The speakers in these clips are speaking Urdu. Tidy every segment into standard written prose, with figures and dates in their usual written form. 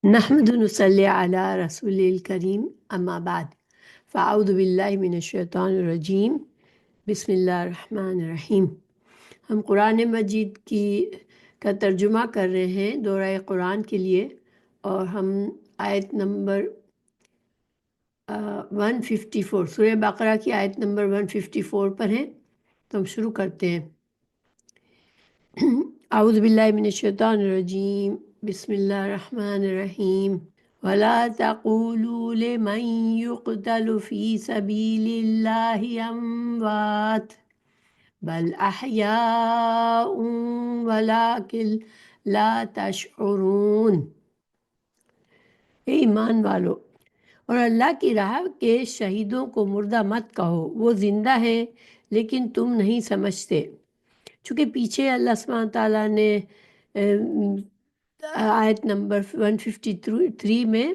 نحمد نصلی علی رسول الکریم اما بعد فاعوذ باللہ من الشیطان الرجیم بسم اللہ الرحمن الرحیم۔ ہم قرآن مجید کا ترجمہ کر رہے ہیں دورہ قرآن کے لیے، اور ہم آیت نمبر 154 سورہ بقرہ کی آیت نمبر 154 پر ہیں، تو ہم شروع کرتے ہیں۔ اعوذ باللہ من الشیطان الرجیم بسم اللہ الرحمن الرحیم۔ وَلَا تَقُولُوا لِمَن يُقْتَلُ فِي سَبِيلِ اللَّهِ أَمْوَاتٌ بَلْ أَحْيَاءٌ وَلَكِن لَا تَشْعُرُونَ۔ اے ایمان والو، اور اللہ کی راہ کے شہیدوں کو مردہ مت کہو، وہ زندہ ہیں لیکن تم نہیں سمجھتے۔ چونکہ پیچھے اللہ سبحانہ تعالیٰ نے آیت نمبر 153 میں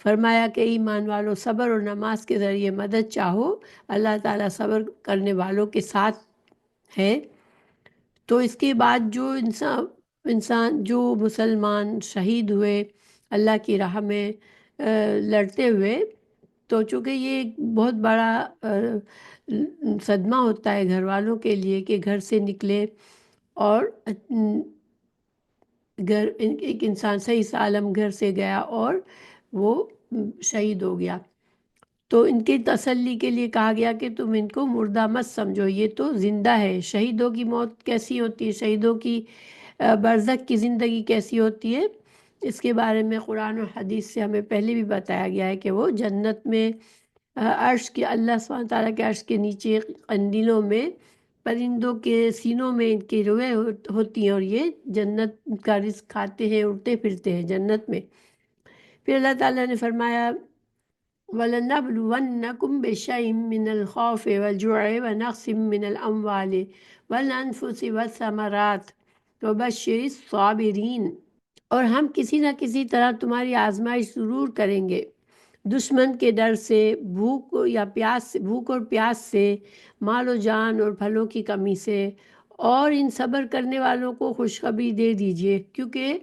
فرمایا کہ ایمان والو صبر اور نماز کے ذریعے مدد چاہو، اللہ تعالیٰ صبر کرنے والوں کے ساتھ ہے۔ تو اس کے بعد جو انسان جو مسلمان شہید ہوئے اللہ کی راہ میں لڑتے ہوئے، تو چونکہ یہ ایک بہت بڑا صدمہ ہوتا ہے گھر والوں کے لیے کہ گھر سے نکلے اور ایک انسان صحیح سالم گھر سے گیا اور وہ شہید ہو گیا، تو ان کی تسلی کے لیے کہا گیا کہ تم ان کو مردہ مت سمجھو، یہ تو زندہ ہے۔ شہیدوں کی موت کیسی ہوتی ہے، شہیدوں کی برزخ کی زندگی کیسی ہوتی ہے، اس کے بارے میں قرآن و حدیث سے ہمیں پہلے بھی بتایا گیا ہے کہ وہ جنت میں عرش کے اللہ سبحانہ تعالیٰ کے عرش کے نیچے قندیلوں میں پرندوں کے سینوں میں ان کی روحیں ہوتی ہیں، اور یہ جنت کا رزق کھاتے ہیں، اڑتے پھرتے ہیں جنت میں۔ پھر اللہ تعالیٰ نے فرمایا وَلَنَبْلُوَنَّكُمْ بِشَيْءٍ مِّنَ الْخَوْفِ وَالْجُوعِ وَنَقْصٍ مِّنَ الْأَمْوَالِ وَالْأَنفُسِ وَالثَّمَرَاتِ وَبَشِّرِ الصَّابِرِينَ۔ اور ہم کسی نہ کسی طرح تمہاری آزمائش ضرور کریں گے، دشمن کے ڈر سے، بھوک اور پیاس سے، مال و جان اور پھلوں کی کمی سے، اور ان صبر کرنے والوں کو خوشخبری دے دیجئے، کیونکہ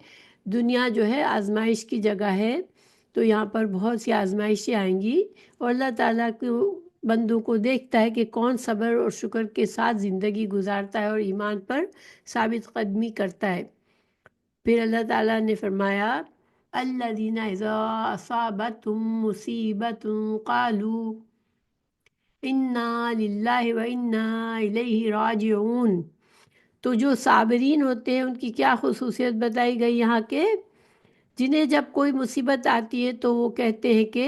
دنیا جو ہے آزمائش کی جگہ ہے، تو یہاں پر بہت سی آزمائشیں آئیں گی، اور اللہ تعالیٰ کو بندوں کو دیکھتا ہے کہ کون صبر اور شکر کے ساتھ زندگی گزارتا ہے اور ایمان پر ثابت قدمی کرتا ہے۔ پھر اللہ تعالیٰ نے فرمایا الذین اذا اصابتهم مصیبۃ قالوا انا للہ وانا الیہ راجعون۔ تو جو صابرین ہوتے ہیں ان کی کیا خصوصیت بتائی گئی یہاں کے، جنہیں جب کوئی مصیبت آتی ہے تو وہ کہتے ہیں کہ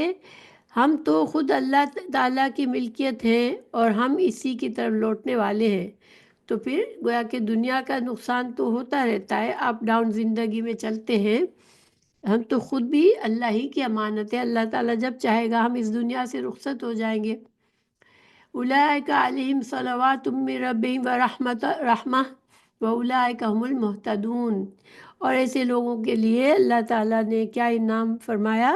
ہم تو خود اللہ تعالیٰ کی ملکیت ہیں اور ہم اسی کی طرف لوٹنے والے ہیں۔ تو پھر گویا کہ دنیا کا نقصان تو ہوتا رہتا ہے، اپ ڈاؤن زندگی میں چلتے ہیں، ہم تو خود بھی اللہ ہی کی امانت ہے، اللہ تعالیٰ جب چاہے گا ہم اس دنیا سے رخصت ہو جائیں گے۔ اولئک علیہم صلوات من ربہم رحمہ واولئک هم المہتدون۔ اور ایسے لوگوں کے لیے اللہ تعالیٰ نے کیا انعام فرمایا،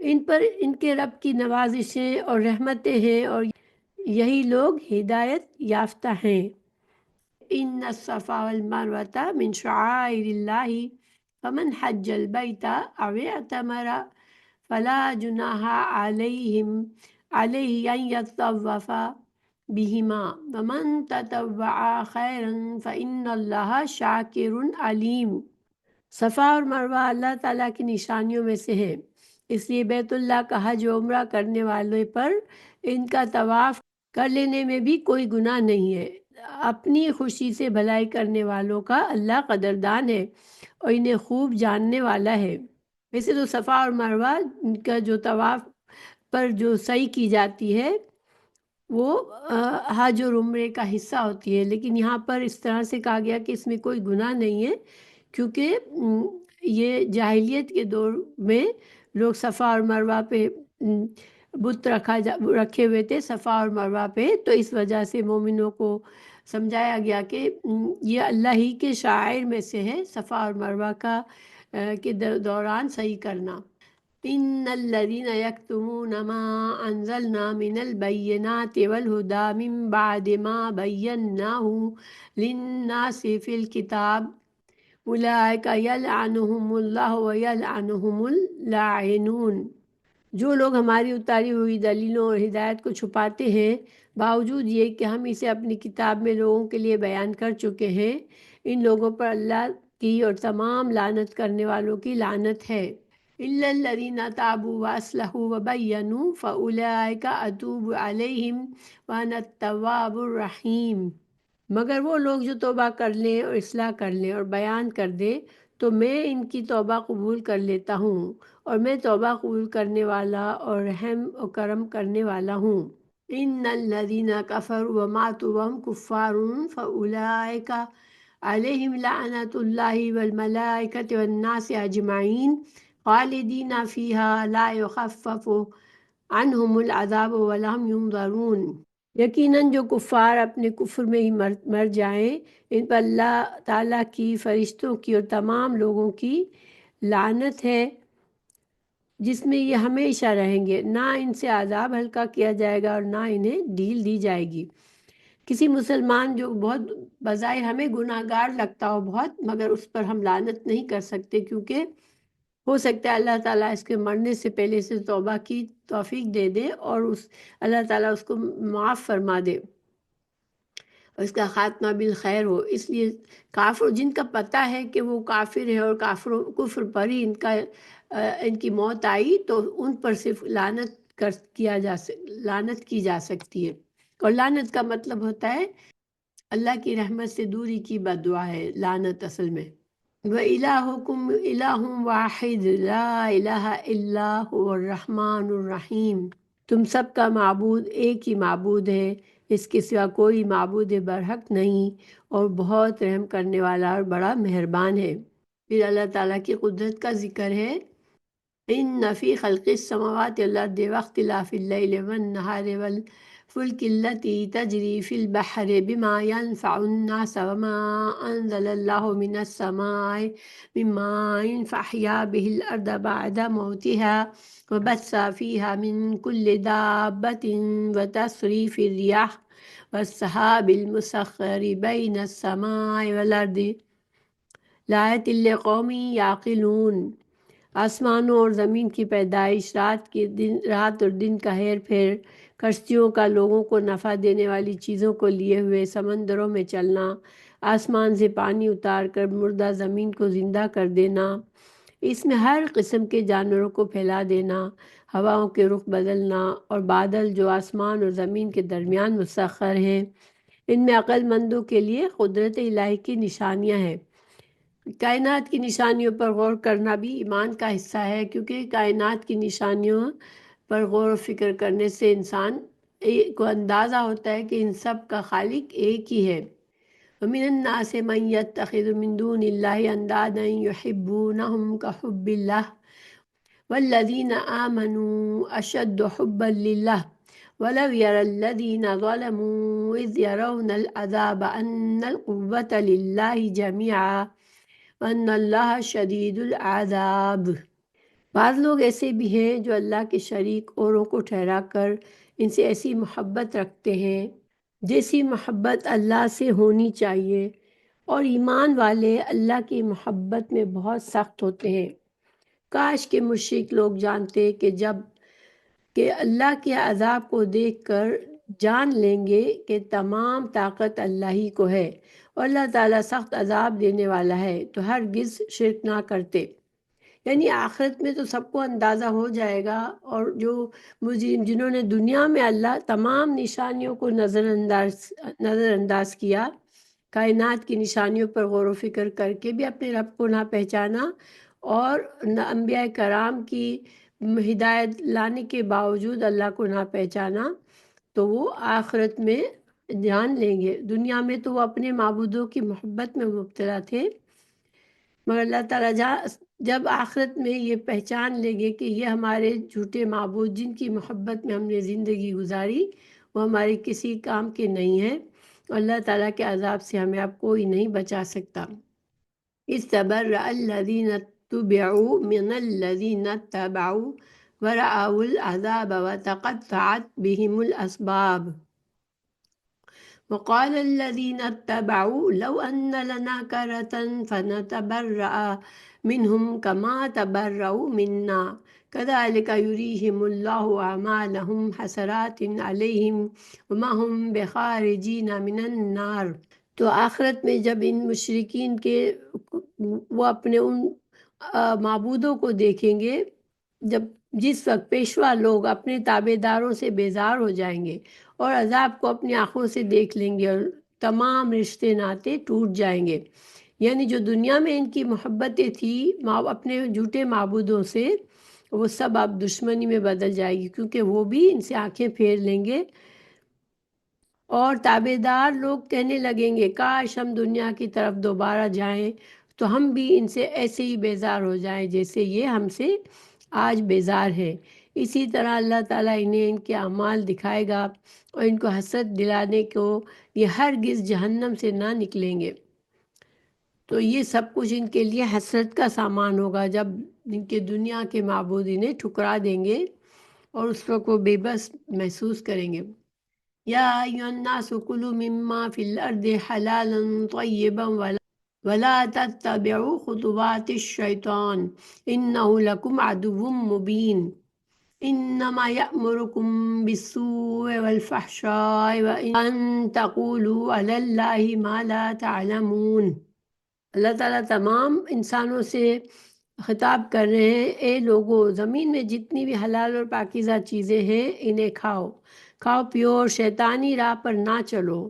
ان پر ان کے رب کی نوازشیں اور رحمتیں ہیں، اور یہی لوگ ہدایت یافتہ ہیں۔ ان الصفا والمروۃ من شعائر اللہ فمن حج البیت او اعتمر فلا جناح علیہ ان یطوف بہما ومن تطوع خیرا فإن اللہ شاکر علیم۔ صفا اور مروہ اللہ تعالیٰ کی نشانیوں میں سے ہیں، اس لیے بیت اللہ کا حج و عمرہ کرنے والے پر ان کا طواف کر لینے میں بھی کوئی گناہ نہیں ہے۔ اپنی خوشی سے بھلائی کرنے والوں کا اللہ قدردان ہے اور انہیں خوب جاننے والا ہے۔ ویسے تو صفا اور مروہ کا جو طواف پر جو سعی کی جاتی ہے وہ حج اور عمرے کا حصہ ہوتی ہے، لیکن یہاں پر اس طرح سے کہا گیا کہ اس میں کوئی گناہ نہیں ہے، کیونکہ یہ جاہلیت کے دور میں لوگ صفا اور مروہ پہ بت رکھے ہوئے تھے صفا اور مروہ پہ، تو اس وجہ سے مومنوں کو سمجھایا گیا کہ یہ اللہ ہی کے شعائر میں سے ہے، صفا اور مروہ کا کے دوران صحیح کرنا۔ ان الذين يكتمون ما انزلنا من البينات والهدى من بعد ما بيناه للناس في الكتاب اولئک یلعنہم اللہ ویلعنہم اللاعنون۔ جو لوگ ہماری اتاری ہوئی دلیلوں اور ہدایت کو چھپاتے ہیں باوجود یہ کہ ہم اسے اپنی کتاب میں لوگوں کے لیے بیان کر چکے ہیں، ان لوگوں پر اللہ کی اور تمام لعنت کرنے والوں کی لعنت ہے۔ إِلَّا الَّذِينَ تَابُوا وَأَصْلَحُوا وَبَيَّنُوا فَأُولَئِكَ أَتُوبُ عَلَيْهِمْ وَأَنَا التَّوَّابُ الرَّحِيمُ۔ مگر وہ لوگ جو توبہ کر لیں اور اصلاح کر لیں اور بیان کر دیں تو میں ان کی توبہ قبول کر لیتا ہوں، اور میں توبہ قبول کرنے والا اور رحم و کرم کرنے والا ہوں۔ ان الذین کفروا وماتوا وهم کفار فاولئک علیہم لعنت اللہ والملائکۃ والناس اجمعین خالدین فیہا لا یخفف عنہم العذاب ولا هم ینظرون۔ یقیناً جو کفار اپنے کفر میں ہی مر جائیں ان پر اللہ تعالیٰ کی، فرشتوں کی اور تمام لوگوں کی لعنت ہے، جس میں یہ ہمیشہ رہیں گے، نہ ان سے عذاب ہلکا کیا جائے گا اور نہ انہیں ڈھیل دی جائے گی۔ کسی مسلمان جو بہت بظاہر ہمیں گناہ گار لگتا ہو بہت، مگر اس پر ہم لعنت نہیں کر سکتے، کیونکہ ہو سکتا ہے اللہ تعالیٰ اس کے مرنے سے پہلے سے توبہ کی توفیق دے دے اور اللہ تعالیٰ اس کو معاف فرما دے اور اس کا خاتمہ بالخیر ہو۔ اس لیے کافر جن کا پتہ ہے کہ وہ کافر ہے اور کفر پر ہی ان کی موت آئی تو ان پر صرف لعنت کی جا سکتی ہے، اور لعنت کا مطلب ہوتا ہے اللہ کی رحمت سے دوری کی بد دعا ہے لعنت اصل میں۔ وَإِلَٰهُكُمْ إِلَٰهٌ وَاحِدٌ لَا إِلَٰهَ إِلَّا هُوَ الرَّحْمَٰنُ الرَّحِيمُ۔ تم سب کا معبود ایک ہی معبود ہے، اس کے سوا کوئی معبود برحق نہیں، اور بہت رحم کرنے والا اور بڑا مہربان ہے۔ پھر اللہ تعالیٰ کی قدرت کا ذکر ہے، إِنَّ فِي خَلْقِ السَّمَاوَاتِ وَالْأَرْضِ وَاخْتِلَافِ اللَّيْلِ وَالنَّهَارِ وَالْفُلْكِ الَّتِي تَجْرِي فِي الْبَحْرِ بِمَا يَنْفَعُ النَّاسَ وَمَا أَنزَلَ اللَّهُ مِنَ السَّمَاءِ مِن مَّاءٍ فَأَحْيَا بِهِ الْأَرْضَ بَعْدَ مَوْتِهَا وَبَثَّ فِيهَا مِن كُلِّ دَابَّةٍ وَتَصْرِيفِ الرِّياحِ وَالسَّحَابِ الْمُسَخَّرِ بَيْنَ السَّمَاءِ وَالْأَرْضِ لَآيَاتٍ لِقَوْمٍ يَعْقِلُونَ۔ آسمانوں اور زمین کی پیدائش، رات اور دن کا ہیر پھیر، کشتیوں کا لوگوں کو نفع دینے والی چیزوں کو لیے ہوئے سمندروں میں چلنا، آسمان سے پانی اتار کر مردہ زمین کو زندہ کر دینا، اس میں ہر قسم کے جانوروں کو پھیلا دینا، ہواؤں کے رخ بدلنا، اور بادل جو آسمان اور زمین کے درمیان مسخر ہیں، ان میں عقل مندوں کے لیے قدرت الہی کی نشانیاں ہیں۔ کائنات کی نشانیوں پر غور کرنا بھی ایمان کا حصہ ہے، کیونکہ کائنات کی نشانیوں پر غور و فکر کرنے سے انسان کو اندازہ ہوتا ہے کہ ان سب کا خالق ایک ہی ہے۔ وَمِنَ النَّاسِ مَن يَتَّخِذُ مِن دُونِ اللَّهِ أَندَادًا يُحِبُّونَهُمْ كَحُبِّ اللَّهِ وَالَّذِينَ آمَنُوا أَشَدُّ حُبًّا لِلَّهِ وَلَوْ يَرَى الَّذِينَ ظَلَمُوا إِذْ يَرَوْنَ الْعَذَابَ أَنَّ الْقُوَّةَ لِلَّهِ جَمِيعًا وَأَنَّ اللَّهَ شَدِيدُ الْعَذَابِ۔ بعض لوگ ایسے بھی ہیں جو اللہ کے شریک اوروں کو ٹھہرا کر ان سے ایسی محبت رکھتے ہیں جیسی محبت اللہ سے ہونی چاہیے، اور ایمان والے اللہ کی محبت میں بہت سخت ہوتے ہیں۔ کاش کہ مشرک لوگ جانتے کہ اللہ کے عذاب کو دیکھ کر جان لیں گے کہ تمام طاقت اللہ ہی کو ہے، اور اللہ تعالیٰ سخت عذاب دینے والا ہے، تو ہرگز شرک نہ کرتے۔ یعنی آخرت میں تو سب کو اندازہ ہو جائے گا، اور جو مجرم جنہوں نے دنیا میں اللہ تمام نشانیوں کو نظر انداز کیا، کائنات کی نشانیوں پر غور و فکر کر کے بھی اپنے رب کو نہ پہچانا، اور انبیاء کرام کی ہدایت لانے کے باوجود اللہ کو نہ پہچانا، تو وہ آخرت میں جان لیں گے۔ دنیا میں تو وہ اپنے معبودوں کی محبت میں مبتلا تھے، مگر اللہ تعالیٰ جب آخرت میں یہ پہچان لیں گے کہ یہ ہمارے جھوٹے معبود جن کی محبت میں ہم نے زندگی گزاری وہ ہمارے کسی کام کے نہیں ہیں، اور اللہ تعالیٰ کے عذاب سے ہمیں اب کوئی نہیں بچا سکتا۔ استبرأ الذین اتبعوا من الذین اتبعوا ورأوا العذاب وتقطعت بهم الأسباب۔ وقال الذين اتبعوا لو أن لنا كرة فنتبرأ منهم كما تبرأوا منا كذلك يريهم الله أعمالهم حسرات عليهم وما هم بخارجين من النار۔ تو آخرت میں جب ان مشرکین کے وہ اپنے ان معبودوں کو دیکھیں گے، جس وقت پیشوا لوگ اپنے تابع داروں سے بیزار ہو جائیں گے اور عذاب کو اپنی آنکھوں سے دیکھ لیں گے اور تمام رشتے ناطے ٹوٹ جائیں گے، یعنی جو دنیا میں ان کی محبتیں تھیں اپنے جھوٹے معبودوں سے، وہ سب اب دشمنی میں بدل جائے گی، کیونکہ وہ بھی ان سے آنکھیں پھیر لیں گے اور تابع دار لوگ کہنے لگیں گے کاش ہم دنیا کی طرف دوبارہ جائیں تو ہم بھی ان سے ایسے ہی بیزار ہو جائیں جیسے یہ ہم سے آج بیزار ہے۔ اسی طرح اللہ تعالیٰ انہیں ان کے اعمال دکھائے گا اور ان کو حسرت دلانے کو یہ ہرگز جہنم سے نہ نکلیں گے۔ تو یہ سب کچھ ان کے لیے حسرت کا سامان ہوگا جب ان کے دنیا کے معبود انہیں ٹھکرا دیں گے اور اس وقت وہ بے بس محسوس کریں گے۔ یا ایھا الناس کلوا مما فی الارض حلالا طیبا ولا تتبعوا خطوات الشیطان انہ لکم عدو مبین انما یأمرکم بالسوء والفحشاء وان تقولوا علی اللہ ما لا تعلمون۔ اللہ تعالیٰ تمام انسانوں سے خطاب کر رہے ہیں، اے لوگو، زمین میں جتنی بھی حلال اور پاکیزہ چیزیں ہیں انہیں کھاؤ پیو اور شیطانی راہ پر نہ چلو،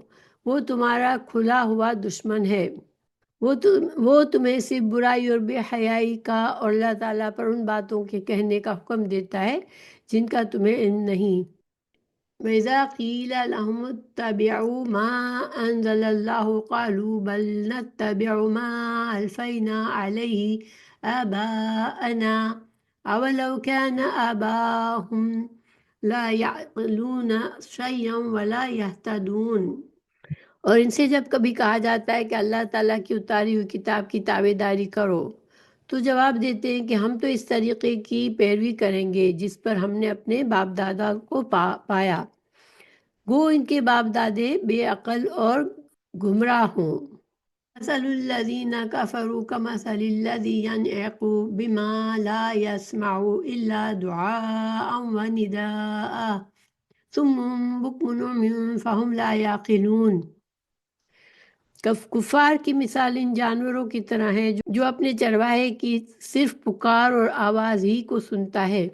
وہ تمہارا کھلا ہوا دشمن ہے۔ وہ تمہیں صرف برائی اور بے حیائی کا اور اللہ تعالیٰ پر ان باتوں کے کہنے کا حکم دیتا ہے جن کا تمہیں علم نہیں۔ وَإِذَا قِيلَ لَهُمُ اتَّبِعُوا مَا أَنزَلَ اللَّهُ قَالُوا بَلْ نَتَّبِعُ مَا أَلْفَيْنَا عَلَيْهِ آبَاءَنَا أَوَلَوْ كَانَ آبَاؤُهُمْ لا يعقلون شيئا ولا يهتدون۔ اور ان سے جب کبھی کہا جاتا ہے کہ اللہ تعالیٰ کی اتاری ہوئی کتاب کی تابع داری کرو تو جواب دیتے ہیں کہ ہم تو اس طریقے کی پیروی کریں گے جس پر ہم نے اپنے باپ دادا کو پایا، گو ان کے باپ دادے بے عقل اور گمراہ ہوں۔ مثل الذین کفروا کمثل الذی ینعق بما لا یسمع الا دعاء ونداء ثم بکم عمی فہم لا یعقلون۔ کفار کی مثال ان جانوروں کی طرح ہے جو اپنے چرواہے کی صرف پکار اور آواز ہی کو سنتا ہے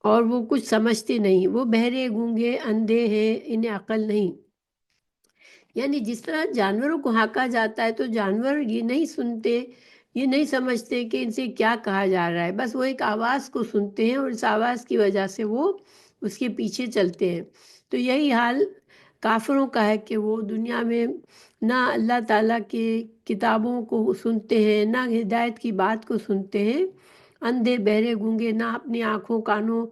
اور وہ کچھ سمجھتے نہیں، وہ بہرے گونگے اندھے ہیں، انہیں عقل نہیں۔ یعنی جس طرح جانوروں کو ہانکا جاتا ہے تو جانور یہ نہیں سنتے، یہ نہیں سمجھتے کہ ان سے کیا کہا جا رہا ہے، بس وہ ایک آواز کو سنتے ہیں اور اس آواز کی وجہ سے وہ اس کے پیچھے چلتے ہیں۔ تو یہی حال کافروں کا ہے کہ وہ دنیا میں نہ اللہ تعالیٰ کی کتابوں کو سنتے ہیں، نہ ہدایت کی بات کو سنتے ہیں، اندھے بہرے گونگے، نہ اپنی آنکھوں کانوں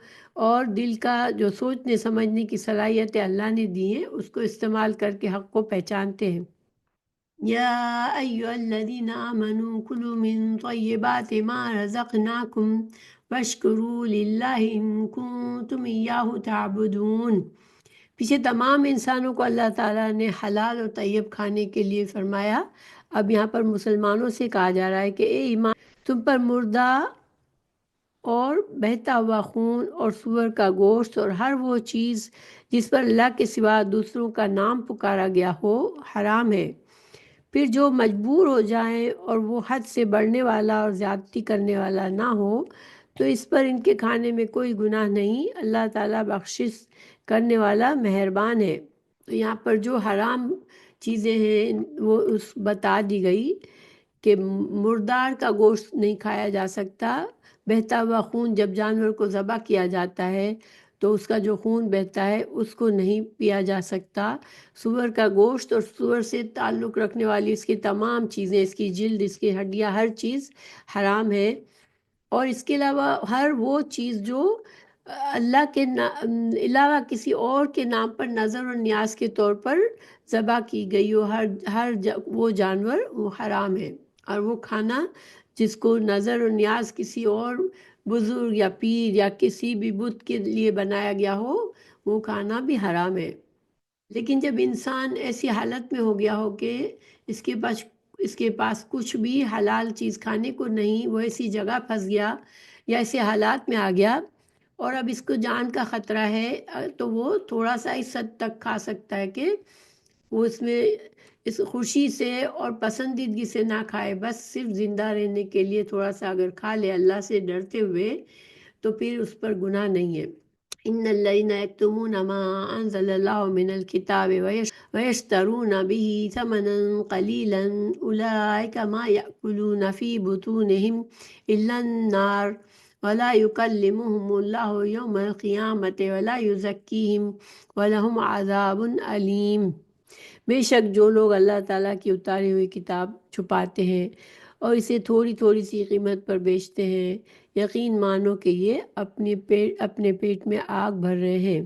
اور دل کا جو سوچنے سمجھنے کی صلاحیتیں اللہ نے دی ہیں اس کو استعمال کر کے حق کو پہچانتے ہیں۔ یا ایھا الذین آمنوا کلوا من طیبات ما رزقناکم واشکروا للہ ان کنتم ایاہ تعبدون۔ پیچھے تمام انسانوں کو اللہ تعالیٰ نے حلال اور طیب کھانے کے لیے فرمایا، اب یہاں پر مسلمانوں سے کہا جا رہا ہے کہ اے ایمان، تم پر مردہ اور بہتا ہوا خون اور سور کا گوشت اور ہر وہ چیز جس پر اللہ کے سوا دوسروں کا نام پکارا گیا ہو حرام ہے۔ پھر جو مجبور ہو جائیں اور وہ حد سے بڑھنے والا اور زیادتی کرنے والا نہ ہو تو اس پر ان کے کھانے میں کوئی گناہ نہیں، اللہ تعالیٰ بخشش کرنے والا مہربان ہے۔ تو یہاں پر جو حرام چیزیں ہیں وہ بتا دی گئی کہ مردار کا گوشت نہیں کھایا جا سکتا، بہتا ہوا خون جب جانور کو ذبح کیا جاتا ہے تو اس کا جو خون بہتا ہے اس کو نہیں پیا جا سکتا، سور کا گوشت اور سور سے تعلق رکھنے والی اس کی تمام چیزیں، اس کی جلد، اس کی ہڈیاں، ہر چیز حرام ہے۔ اور اس کے علاوہ ہر وہ چیز جو اللہ کے علاوہ کسی اور کے نام پر نظر اور نیاز کے طور پر ذبح کی گئی ہو، وہ جانور وہ حرام ہے، اور وہ کھانا جس کو نظر اور نیاز کسی اور بزرگ یا پیر یا کسی بھی بت کے لیے بنایا گیا ہو وہ کھانا بھی حرام ہے۔ لیکن جب انسان ایسی حالت میں ہو گیا ہو کہ اس کے پاس کچھ بھی حلال چیز کھانے کو نہیں، وہ ایسی جگہ پھنس گیا یا ایسے حالات میں آ گیا اور اب اس کو جان کا خطرہ ہے، تو وہ تھوڑا سا اس حد تک کھا سکتا ہے کہ وہ اس میں اس خوشی سے اور پسندیدگی سے نہ کھائے، بس صرف زندہ رہنے کے لیے تھوڑا سا اگر کھا لے اللہ سے ڈرتے ہوئے، تو پھر اس پر گناہ نہیں ہے۔ ان الذين يكتمون ما انزل الله من الكتاب ويشترون به ثمنا قليلا اولئك ما يأكلون في بطونهم الا النار ولا يكلمهم الله يوم القيامة ولا يزكيهم ولهم عذاب أليم۔ بے شک جو لوگ اللہ تعالیٰ کی اتاری ہوئی کتاب چھپاتے ہیں اور اسے تھوڑی تھوڑی سی قیمت پر بیچتے ہیں، یقین مانو کہ یہ اپنے پیٹ میں آگ بھر رہے ہیں۔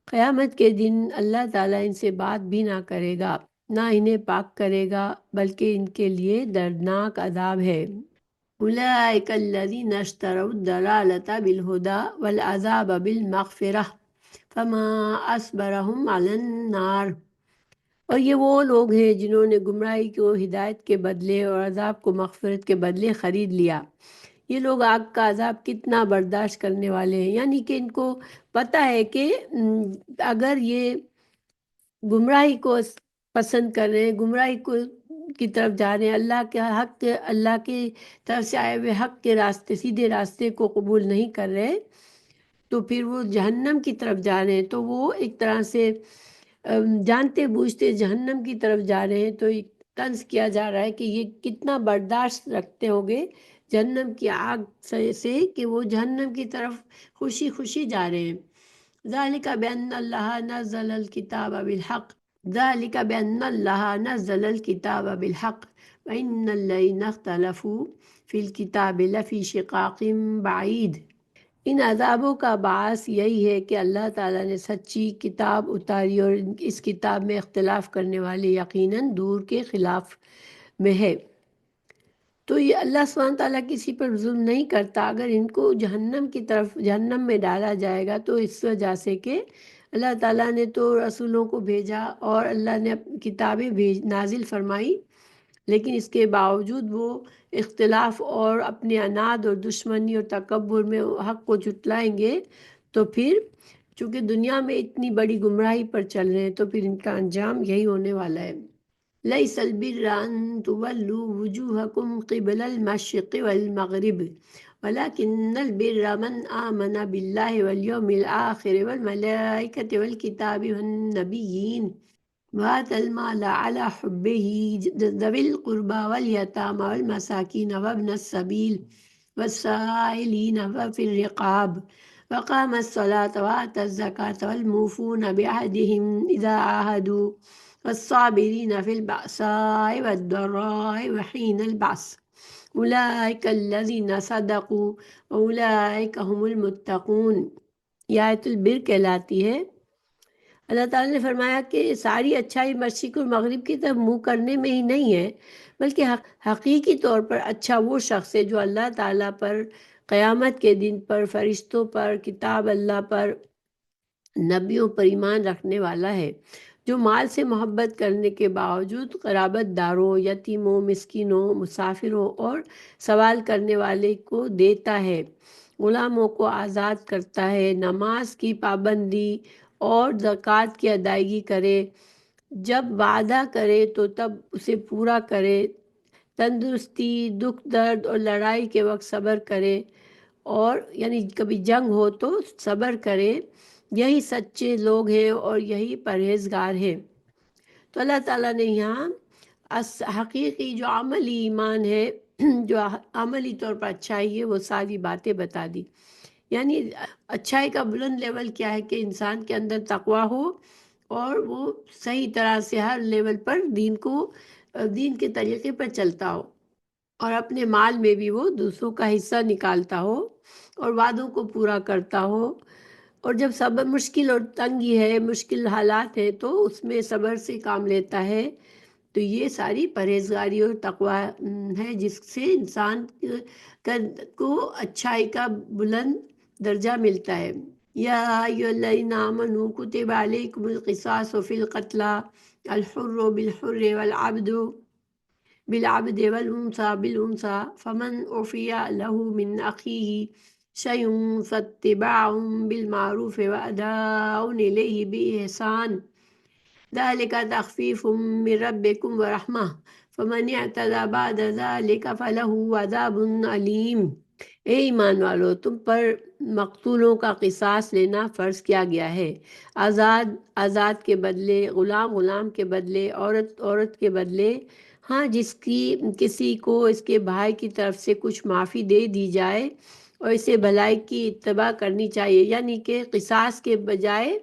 قیامت کے دن اللہ تعالیٰ ان سے بات بھی نہ کرے گا، نہ انہیں پاک کرے گا، بلکہ ان کے لیے دردناک عذاب ہے۔ اولئک الذین اشتروا الضلالۃ بالہدی والعذاب بالمغفرہ فما اصبرهم علی النار۔ اور یہ وہ لوگ ہیں جنہوں نے گمراہی کو ہدایت کے بدلے اور عذاب کو مغفرت کے بدلے خرید لیا۔ یہ لوگ آگ کا عذاب کتنا برداشت کرنے والے ہیں، یعنی کہ ان کو پتہ ہے کہ اگر یہ گمراہی کو پسند کر رہے ہیں، گمراہی کو کی طرف جا رہے ہیں، اللہ کے طرف سے آئے ہوئے حق کے راستے، سیدھے راستے کو قبول نہیں کر رہے، تو پھر وہ جہنم کی طرف جا رہے ہیں، تو وہ ایک طرح سے جانتے بوجھتے جہنم کی طرف جا رہے ہیں۔ تو طنز کیا جا رہا ہے کہ یہ کتنا برداشت رکھتے ہوں گے جہنم کی آگ سے کہ وہ جہنم کی طرف خوشی خوشی جا رہے ہیں۔ ذالک بأن اللہ نزل الکتاب بالحق ذالک بأن اللہ نزل الکتاب بالحق وإن الذین اختلفوا فی الکتاب لفی شقاق بعید۔ ان عذابوں کا باعث یہی ہے کہ اللہ تعالیٰ نے سچی کتاب اتاری اور اس کتاب میں اختلاف کرنے والے یقیناً دور کے خلاف میں ہے۔ تو یہ اللہ سبحانہ تعالیٰ کسی پر ظلم نہیں کرتا، اگر ان کو جہنم میں ڈالا جائے گا تو اس وجہ سے کہ اللہ تعالیٰ نے تو رسولوں کو بھیجا اور اللہ نے کتابیں نازل فرمائی، لیکن اس کے باوجود وہ اختلاف اور اپنے عناد اور دشمنی اور تکبر میں حق کو جھٹلائیں گے، تو پھر چونکہ دنیا میں اتنی بڑی گمراہی پر چل رہے ہیں تو پھر ان کا انجام یہی ہونے والا ہے۔ لَيْسَ الْبِرَّ أَن تُوَلُّوا وُجُوهَكُمْ قِبَلَ الْمَشْرِقِ وَالْمَغْرِبِ وَلَكِنَّ الْبِرَّ مَنْ آمَنَ بِاللَّهِ وَالْيَوْمِ الْآخِرِ وَالْمَلَائِكَةِ وَالْكِتَابِ وَالنَّبِيِّينَ وآتى المال على حبه ذوي القربى واليتامى والمساكين وابن السبيل والسائلين وفي الرقاب وقام الصلاة وآتى الزكاة والموفون بعهدهم إذا عاهدوا والصابرين في البأساء والضراء وحين البأس أولئك الذين صدقوا وأولئك هم المتقون۔ یہ آیت البر کہلاتی ہے۔ اللہ تعالیٰ نے فرمایا کہ ساری اچھائی مشرق اور مغرب کی طرف منہ کرنے میں ہی نہیں ہے، بلکہ حقیقی طور پر اچھا وہ شخص ہے جو اللہ تعالیٰ پر، قیامت کے دن پر، فرشتوں پر، کتاب اللہ پر، نبیوں پر ایمان رکھنے والا ہے، جو مال سے محبت کرنے کے باوجود قرابت داروں، یتیموں، مسکینوں، مسافروں اور سوال کرنے والے کو دیتا ہے، غلاموں کو آزاد کرتا ہے، نماز کی پابندی اور زکوٰۃ کی ادائیگی کرے، جب وعدہ کرے تو تب اسے پورا کرے، تندرستی، دکھ درد اور لڑائی کے وقت صبر کرے، اور یعنی کبھی جنگ ہو تو صبر کرے، یہی سچے لوگ ہیں اور یہی پرہیزگار ہیں۔ تو اللہ تعالیٰ نے یہاں حقیقی جو عملی ایمان ہے، جو عملی طور پر اچھائی ہے، وہ ساری باتیں بتا دی۔ یعنی اچھائی کا بلند لیول کیا ہے کہ انسان کے اندر تقویٰ ہو اور وہ صحیح طرح سے ہر لیول پر دین کے طریقے پر چلتا ہو، اور اپنے مال میں بھی وہ دوسروں کا حصہ نکالتا ہو اور وعدوں کو پورا کرتا ہو، اور جب صبر مشکل اور تنگی ہے، مشکل حالات ہیں، تو اس میں صبر سے کام لیتا ہے۔ تو یہ ساری پرہیزگاری اور تقویٰ ہے جس سے انسان کو اچھائی کا بلند درجہ ملتا ہے۔ یا ایھا الذین آمنوا کتب علیکم القصاص فی القتلی الحر بالحر والعبد بالعبد والأنثى بالأنثى فمن عفي له من أخيه شيء فاتباع بالمعروف وأداء إليه بإحسان ذلك تخفيف من ربكم ورحمة فمن اعتدى بعد ذلك فله عذاب علیم۔ اے ایمان والو، تم پر مقتولوں کا قصاص لینا فرض کیا گیا ہے۔ آزاد آزاد کے بدلے، غلام غلام کے بدلے، عورت عورت کے بدلے۔ ہاں، کسی کو اس کے بھائی کی طرف سے کچھ معافی دے دی جائے اور اسے بھلائی کی اتباع کرنی چاہیے، یعنی کہ قصاص کے بجائے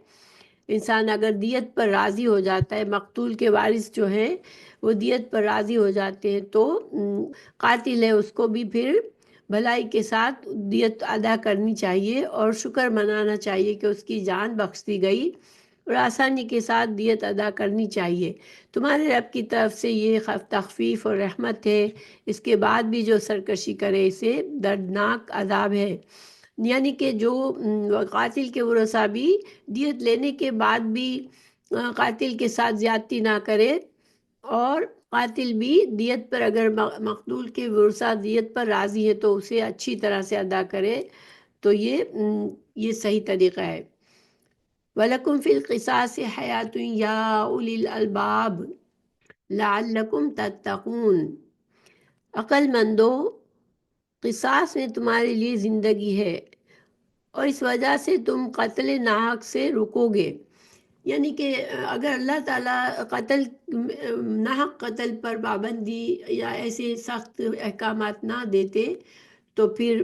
انسان اگر دیت پر راضی ہو جاتا ہے، مقتول کے وارث جو ہیں وہ دیت پر راضی ہو جاتے ہیں، تو قاتل ہے اس کو بھی پھر بھلائی کے ساتھ دیت ادا کرنی چاہیے اور شکر منانا چاہیے کہ اس کی جان بخش دی گئی، اور آسانی کے ساتھ دیت ادا کرنی چاہیے۔ تمہارے رب کی طرف سے یہ تخفیف اور رحمت ہے، اس کے بعد بھی جو سرکشی کرے اسے دردناک عذاب ہے۔ یعنی کہ جو قاتل کے ورثہ بھی دیت لینے کے بعد بھی قاتل کے ساتھ زیادتی نہ کرے، اور قاتل بھی دیت پر اگر مقتول کے ورثہ دیت پر راضی ہے تو اسے اچھی طرح سے ادا کرے، تو یہ صحیح طریقہ ہے۔ وَلَكُمْ فِي الْقِصَاصِ حَيَاةٌ يَا أُولِي الْأَلْبَابِ لَعَلَّكُمْ تَتَّقُونَ۔ عقل مندو، قصاص میں تمہارے لیے زندگی ہے اور اس وجہ سے تم قتل ناحق سے رکو گے۔ یعنی کہ اگر اللہ تعالیٰ ناحق قتل پر پابندی یا ایسے سخت احکامات نہ دیتے تو پھر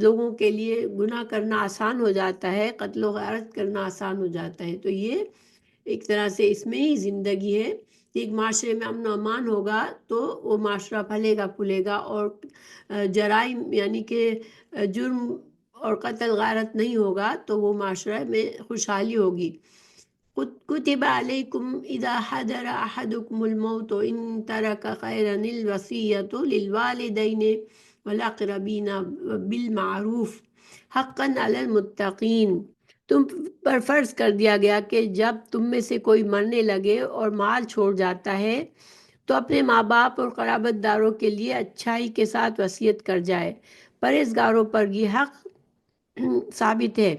لوگوں کے لیے گناہ کرنا آسان ہو جاتا ہے، قتل و غارت کرنا آسان ہو جاتا ہے۔ تو یہ ایک طرح سے اس میں ہی زندگی ہے۔ ایک معاشرے میں امن و امان ہوگا تو وہ معاشرہ پھلے گا پھولے گا، اور جرائم یعنی کہ جرم اور قتل غارت نہیں ہوگا تو وہ معاشرے میں خوشحالی ہوگی۔ کتب علیکم اذا حضر احدکم الموت ان ترک خیرا الوصیۃ للوالدین والاقربین بالمعروف حقا علی المتقین۔ تم پر فرض کر دیا گیا کہ جب تم میں سے کوئی مرنے لگے اور مال چھوڑ جاتا ہے تو اپنے ماں باپ اور قرابت داروں کے لیے اچھائی کے ساتھ وصیت کر جائے، پرہیزگاروں پر یہ حق ثابت ہے۔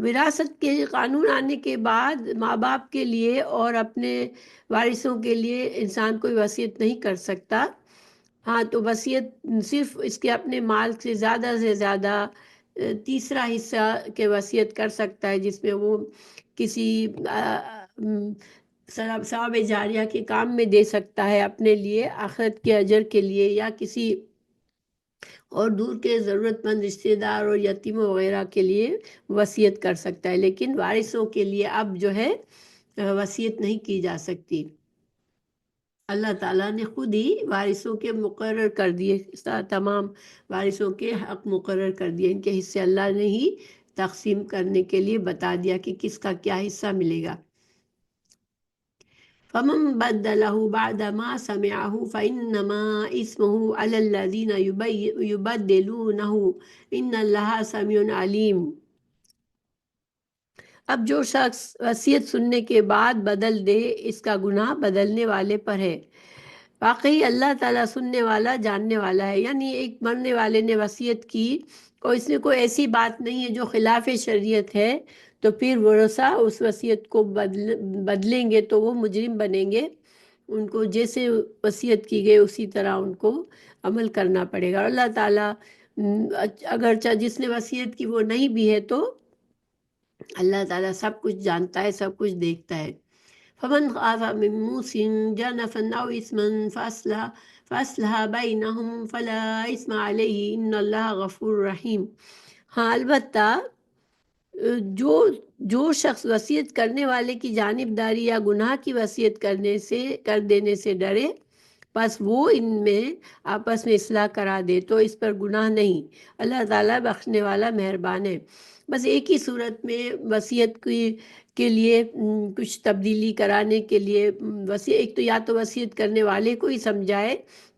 وراثت کے قانون آنے کے بعد ماں باپ کے لیے اور اپنے وارثوں کے لیے انسان کوئی وصیت نہیں کر سکتا۔ ہاں، تو وصیت صرف اس کے اپنے مال سے زیادہ تیسرا حصہ کے وصیت کر سکتا ہے، جس میں وہ کسی ثواب جاریہ کے کام میں دے سکتا ہے، اپنے لیے آخرت کے اجر کے لیے، یا کسی اور دور کے ضرورت مند رشتہ دار اور یتیموں وغیرہ کے لیے وصیت کر سکتا ہے، لیکن وارثوں کے لیے اب جو ہے وصیت نہیں کی جا سکتی۔ اللہ تعالیٰ نے خود ہی وارثوں کے مقرر کر دیے، تمام وارثوں کے حق مقرر کر دیے، ان کے حصے اللہ نے ہی تقسیم کرنے کے لیے بتا دیا کہ کس کا کیا حصہ ملے گا۔ فمن بدله بعد ما سمعه فإنما اسمه على الذين يبدلونه إن الله سميع عليم۔ اب جو شخص وصیت سننے کے بعد بدل دے، اس کا گناہ بدلنے والے پر ہے۔ واقعی اللہ تعالیٰ سننے والا، جاننے والا ہے۔ یعنی ایک مرنے والے نے وصیت کی اور اس میں کوئی ایسی بات نہیں ہے جو خلاف شریعت ہے، تو پھر ورثہ اس وصیت کو بدلیں گے تو وہ مجرم بنیں گے۔ ان کو جیسے وصیت کی گئی اسی طرح ان کو عمل کرنا پڑے گا۔ اور اللہ تعالیٰ اگرچہ جس نے وصیت کی وہ نہیں بھی ہے تو اللہ تعالیٰ سب کچھ جانتا ہے، سب کچھ دیکھتا ہے۔ فمن خاف من موص جنفا او اثما فاصلح بینہم فلا اثم علیہ ان اللہ غفور رحیم۔ ہاں، البتہ جو شخص وصیت کرنے والے کی جانبداری یا گناہ کی وصیت کر دینے سے ڈرے، پس وہ ان میں آپس میں اصلاح کرا دے تو اس پر گناہ نہیں، اللہ تعالیٰ بخشنے والا مہربان ہے۔ بس ایک ہی صورت میں وصیت کے لیے کچھ تبدیلی کرانے کے لیے ایک تو یا تو وصیت کرنے والے کو ہی سمجھائے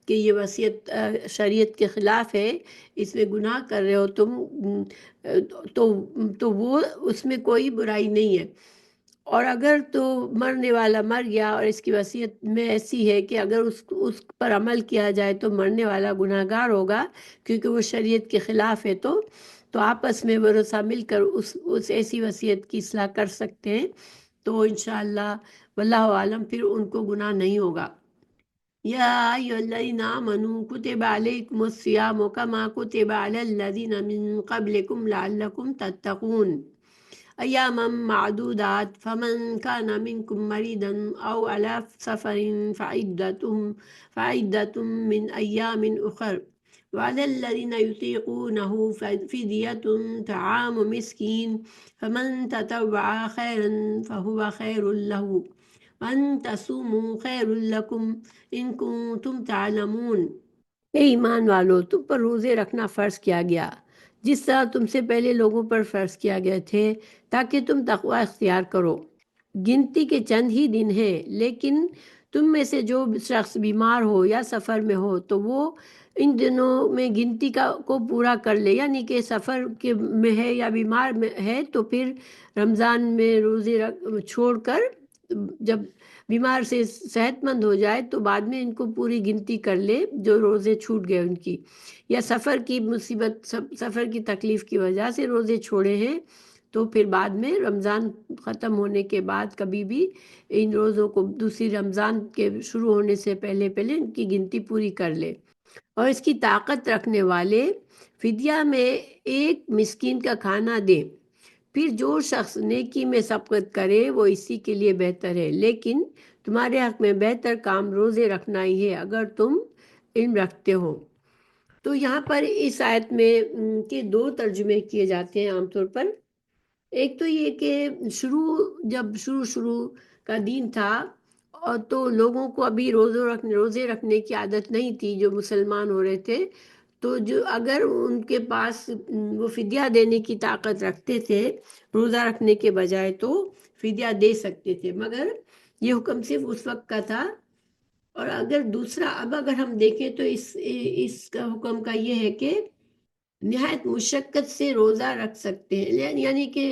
کہ یہ وصیت شریعت کے خلاف ہے، اس میں گناہ کر رہے ہو تم، تو وہ اس میں کوئی برائی نہیں ہے۔ اور اگر تو مرنے والا مر گیا اور اس کی وصیت میں ایسی ہے کہ اگر اس پر عمل کیا جائے تو مرنے والا گناہ گار ہوگا کیونکہ وہ شریعت کے خلاف ہے، تو آپس میں ورثہ مل کر اس ایسی وصیت کی اصلاح کر سکتے ہیں، تو انشاءاللہ واللہ عالم پھر ان کو گناہ نہیں ہوگا۔ یا ایھا الذین آمنوا کتب علیکم الصیام کما کتب علی الذین من قبلکم لعلکم تتقون ایاما معدودات فمن كان منكم مريضا او على سفر فعدة من ايام اخر وعلى الذين يطيقونه فدية طعام مسكين فمن تطوع خيرا فهو خير له وان تصوموا خير لكم ان كنتم تعلمون۔ اے ایمان والو، تم پر روزے رکھنا فرض کیا گیا جس طرح تم سے پہلے لوگوں پر فرض کیا گئے تھے تاکہ تم تقوی اختیار کرو۔ گنتی کے چند ہی دن ہیں، لیکن تم میں سے جو شخص بیمار ہو یا سفر میں ہو تو وہ ان دنوں میں گنتی کو پورا کر لے، یعنی کہ سفر میں ہے یا بیمار میں ہے تو پھر رمضان میں روزے چھوڑ کر جب بیمار سے صحت مند ہو جائے تو بعد میں ان کو پوری گنتی کر لے جو روزے چھوٹ گئے ان کی، یا سفر کی مصیبت، سفر کی تکلیف کی وجہ سے روزے چھوڑے ہیں تو پھر بعد میں رمضان ختم ہونے کے بعد کبھی بھی ان روزوں کو دوسری رمضان کے شروع ہونے سے پہلے ان کی گنتی پوری کر لے۔ اور اس کی طاقت رکھنے والے فدیہ میں ایک مسکین کا کھانا دیں، پھر جو شخص نیکی میں سبقت کرے وہ اسی کے لیے بہتر ہے، لیکن تمہارے حق میں بہتر کام روزے رکھنا ہی ہے اگر تم علم رکھتے ہو۔ تو یہاں پر اس آیت میں کے دو ترجمے کیے جاتے ہیں عام طور پر۔ ایک تو یہ کہ جب شروع کا دین تھا اور تو لوگوں کو ابھی روزے رکھنے کی عادت نہیں تھی جو مسلمان ہو رہے تھے، تو جو اگر ان کے پاس وہ فدیہ دینے کی طاقت رکھتے تھے روزہ رکھنے کے بجائے تو فدیہ دے سکتے تھے، مگر یہ حکم صرف اس وقت کا تھا۔ اور اگر دوسرا اب اگر ہم دیکھیں تو اس کا حکم کا یہ ہے کہ نہایت مشقت سے روزہ رکھ سکتے ہیں، یعنی کہ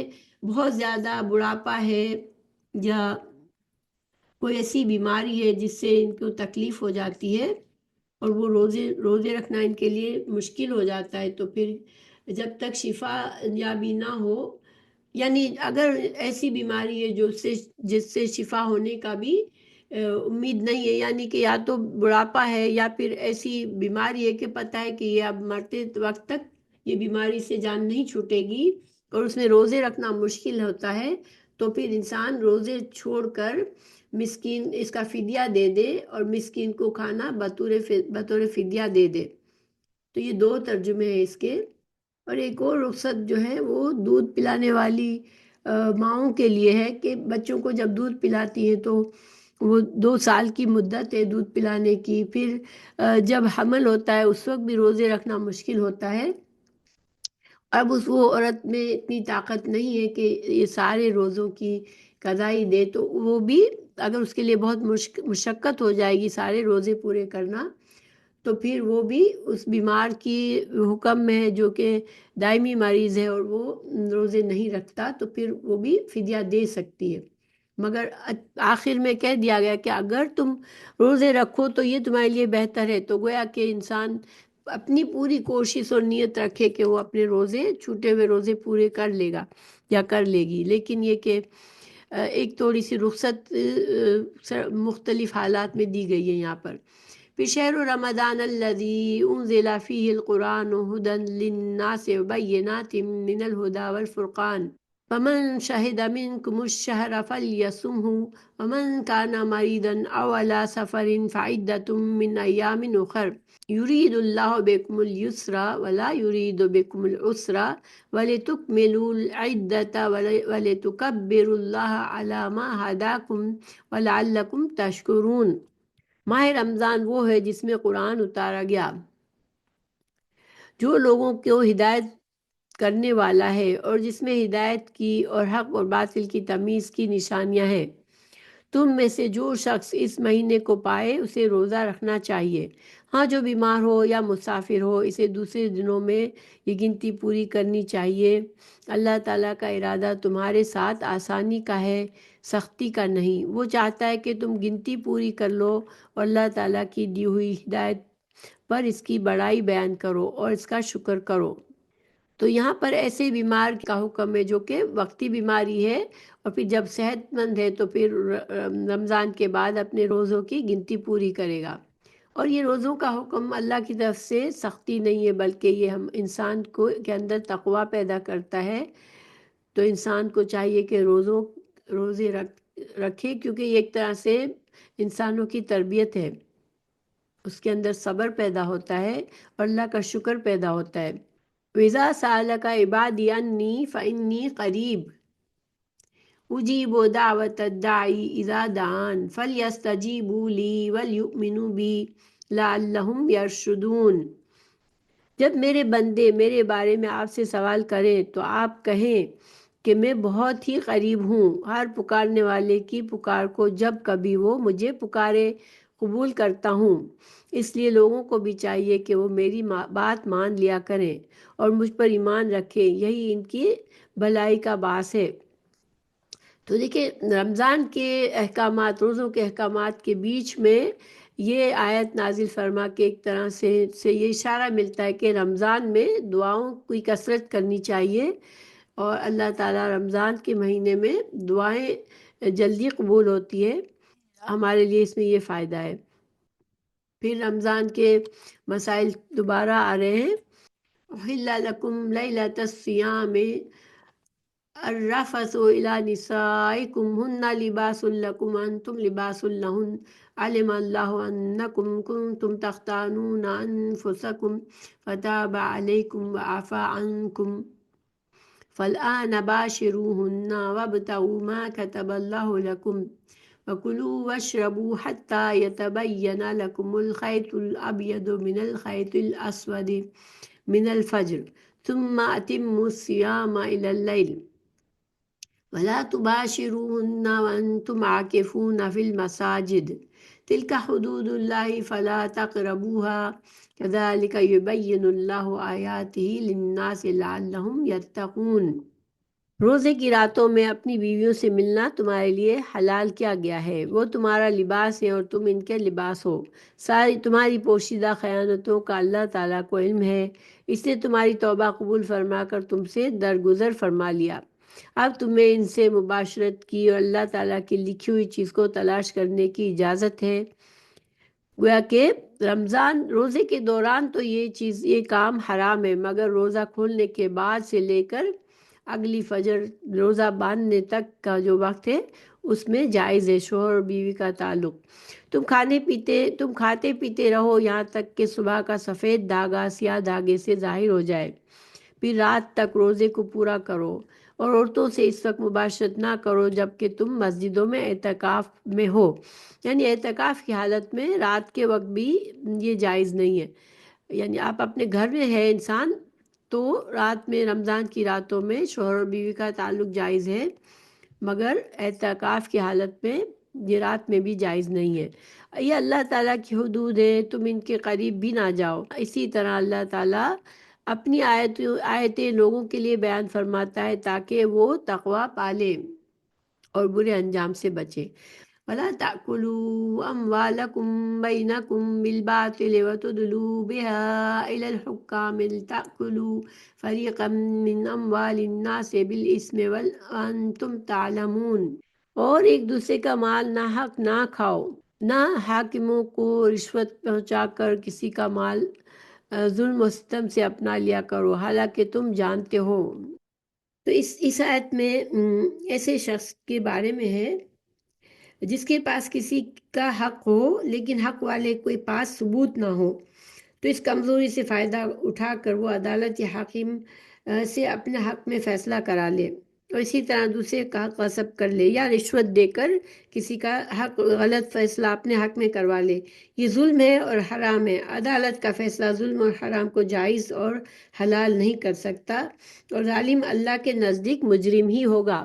بہت زیادہ بڑھاپا ہے یا کوئی ایسی بیماری ہے جس سے ان کو تکلیف ہو جاتی ہے اور وہ روزے رکھنا ان کے لیے مشکل ہو جاتا ہے، تو پھر جب تک شفا یابی نہ ہو، یعنی اگر ایسی بیماری ہے جس سے شفا ہونے کا بھی امید نہیں ہے، یعنی کہ یا تو بڑھاپا ہے یا پھر ایسی بیماری ہے کہ پتہ ہے کہ یہ اب مرتے وقت تک یہ بیماری سے جان نہیں چھوٹے گی اور اس میں روزے رکھنا مشکل ہوتا ہے، تو پھر انسان روزے چھوڑ کر مسکین اس کا فدیہ دے دے اور مسکین کو کھانا بطور فدیہ دے دے۔ تو یہ دو ترجمے ہیں اس کے۔ اور ایک اور رخصت جو ہے وہ دودھ پلانے والی ماؤں کے لیے ہے کہ بچوں کو جب دودھ پلاتی ہیں تو وہ 2 سال کی مدت ہے دودھ پلانے کی، پھر جب حمل ہوتا ہے اس وقت بھی روزے رکھنا مشکل ہوتا ہے۔ اب وہ عورت میں اتنی طاقت نہیں ہے کہ یہ سارے روزوں کی قضائی دے، تو وہ بھی اگر اس کے لیے بہت مشقت ہو جائے گی سارے روزے پورے کرنا، تو پھر وہ بھی اس بیمار کی حکم میں ہے جو کہ دائمی مریض ہے اور وہ روزے نہیں رکھتا، تو پھر وہ بھی فدیہ دے سکتی ہے، مگر آخر میں کہہ دیا گیا کہ اگر تم روزے رکھو تو یہ تمہارے لیے بہتر ہے، تو گویا کہ انسان اپنی پوری کوشش اور نیت رکھے کہ وہ اپنے چھوٹے ہوئے روزے پورے کر لے گا یا کر لے گی، لیکن یہ کہ ایک تھوڑی سی رخصت مختلف حالات میں دی گئی ہے یہاں پر۔ پھر شہر رمضان الذی انزل فیہ القرآن ہدی للناس وبینات من الہدی والفرقان فمن شہد منکم الشہر فلیصمہ ومن کان مریضا او علی سفر فعدۃ من ایام اخر یرید اللہ بکم الیسر ولا یرید بکم العسر ولتکملوا العدۃ ولتکبروا اللہ علی ما ہداکم ولعلکم تشکرون۔ ماہ رمضان وہ ہے جس میں قرآن اتارا گیا جو لوگوں کو ہدایت کرنے والا ہے اور جس میں ہدایت کی اور حق اور باطل کی تمیز کی نشانیاں ہیں، تم میں سے جو شخص اس مہینے کو پائے اسے روزہ رکھنا چاہیے۔ ہاں، جو بیمار ہو یا مسافر ہو اسے دوسرے دنوں میں یہ گنتی پوری کرنی چاہیے۔ اللہ تعالیٰ کا ارادہ تمہارے ساتھ آسانی کا ہے، سختی کا نہیں۔ وہ چاہتا ہے کہ تم گنتی پوری کر لو اور اللہ تعالیٰ کی دی ہوئی ہدایت پر اس کی بڑائی بیان کرو اور اس کا شکر کرو۔ تو یہاں پر ایسے بیمار کا حکم ہے جو کہ وقتی بیماری ہے، اور پھر جب صحت مند ہے تو پھر رمضان کے بعد اپنے روزوں کی گنتی پوری کرے گا۔ اور یہ روزوں کا حکم اللہ کی طرف سے سختی نہیں ہے، بلکہ یہ ہم انسان کو کے اندر تقویٰ پیدا کرتا ہے۔ تو انسان کو چاہیے کہ روزے رکھے، کیونکہ یہ ایک طرح سے انسانوں کی تربیت ہے، اس کے اندر صبر پیدا ہوتا ہے اور اللہ کا شکر پیدا ہوتا ہے۔ وَإِذَا سَأَلَكَ عِبَادِي عَنِّي فَإِنِّي قَرِيبٌ أُجِيبُ دَعْوَةَ الدَّاعِ إِذَا دَعَانِ فَلْيَسْتَجِيبُوا لِي وَلْيُؤْمِنُوا بِي لَعَلَّهُمْ يَرْشُدُونَ۔ جب میرے بندے میرے بارے میں آپ سے سوال کریں تو آپ کہیں کہ میں بہت ہی قریب ہوں، ہر پکارنے والے کی پکار کو جب کبھی وہ مجھے پکارے قبول کرتا ہوں۔ اس لیے لوگوں کو بھی چاہیے کہ وہ میری بات مان لیا کریں اور مجھ پر ایمان رکھیں، یہی ان کی بھلائی کا باعث ہے۔ تو دیکھیں، رمضان کے احکامات، روزوں کے احکامات کے بیچ میں یہ آیت نازل فرما کے ایک طرح سے یہ اشارہ ملتا ہے کہ رمضان میں دعاؤں کی کثرت کرنی چاہیے، اور اللہ تعالیٰ رمضان کے مہینے میں دعائیں جلدی قبول ہوتی ہے، ہمارے لیے اس میں یہ فائدہ ہے۔ پھر رمضان کے مسائل دوبارہ آ رہے ہیں۔ أحل لكم ليلة الصيام الرفث إلى نسائكم هن لباس لكم وأنتم لباس لهن علم الله أنكم كنتم تختانون أنفسكم فتاب عليكم وعفى عنكم فالآن باشروهن وابتغوا ما كتب الله لكم وكلوا واشربوا حتى يتبين لكم الخيط الأبيض من الخيط الأسود من الفجر ثم أتموا الصيام إلى الليل ولا تباشروهن وأنتم عاكفون في المساجد تلك حدود الله فلا تقربوها كذلك يبين الله آياته للناس لعلهم يتقون۔ روزے کی راتوں میں اپنی بیویوں سے ملنا تمہارے لیے حلال کیا گیا ہے، وہ تمہارا لباس ہے اور تم ان کے لباس ہو۔ ساری تمہاری پوشیدہ خیانتوں کا اللہ تعالیٰ کو علم ہے، اس نے تمہاری توبہ قبول فرما کر تم سے درگزر فرما لیا۔ اب تمہیں ان سے مباشرت کی اور اللہ تعالیٰ کی لکھی ہوئی چیز کو تلاش کرنے کی اجازت ہے۔ گویا کہ رمضان روزے کے دوران تو یہ کام حرام ہے، مگر روزہ کھولنے کے بعد سے لے کر اگلی فجر روزہ باندھنے تک کا جو وقت ہے اس میں جائز ہے شوہر اور بیوی کا تعلق۔ تم کھاتے پیتے رہو یہاں تک کہ صبح کا سفید دھاگا سیاہ دھاگے سے ظاہر ہو جائے، پھر رات تک روزے کو پورا کرو، اور عورتوں سے اس وقت مباشرت نہ کرو جب کہ تم مسجدوں میں اعتکاف میں ہو، یعنی اعتکاف کی حالت میں رات کے وقت بھی یہ جائز نہیں ہے۔ یعنی آپ اپنے گھر میں ہے انسان تو رات میں رمضان کی راتوں میں شوہر اور بیوی کا تعلق جائز ہے، مگر اعتکاف کی حالت میں یہ رات میں بھی جائز نہیں ہے۔ یہ اللہ تعالیٰ کی حدود ہے، تم ان کے قریب بھی نہ جاؤ۔ اسی طرح اللہ تعالیٰ اپنی آیتیں لوگوں کے لیے بیان فرماتا ہے تاکہ وہ تقویٰ پالے اور برے انجام سے بچے۔ وَلَا تَأْكُلُوا أَمْوَالَكُمْ بَيْنَكُمْ بِالْبَاطِلِ وَتُدْلُوا بِهَا إِلَى الْحُكَّامِ لِتَأْكُلُوا فَرِيقًا مِّنْ أَمْوَالِ النَّاسِ بِالْإِثْمِ وَأَنْتُمْ تَعْلَمُونَ۔ اور ایک دوسرے کا مال ناحق نہ کھاؤ، نہ حاکموں کو رشوت پہنچا کر کسی کا مال ظلم و ستم سے اپنا لیا کرو، حالانکہ تم جانتے ہو۔ تو اس آیت میں ایسے شخص کے بارے میں ہے جس کے پاس کسی کا حق ہو لیکن حق والے کے پاس ثبوت نہ ہو، تو اس کمزوری سے فائدہ اٹھا کر وہ عدالت یا حاکم سے اپنے حق میں فیصلہ کرا لے، اور اسی طرح دوسرے کا حق غصب کر لے یا رشوت دے کر کسی کا حق غلط فیصلہ اپنے حق میں کروا لے۔ یہ ظلم ہے اور حرام ہے۔ عدالت کا فیصلہ ظلم اور حرام کو جائز اور حلال نہیں کر سکتا، اور ظالم اللہ کے نزدیک مجرم ہی ہوگا۔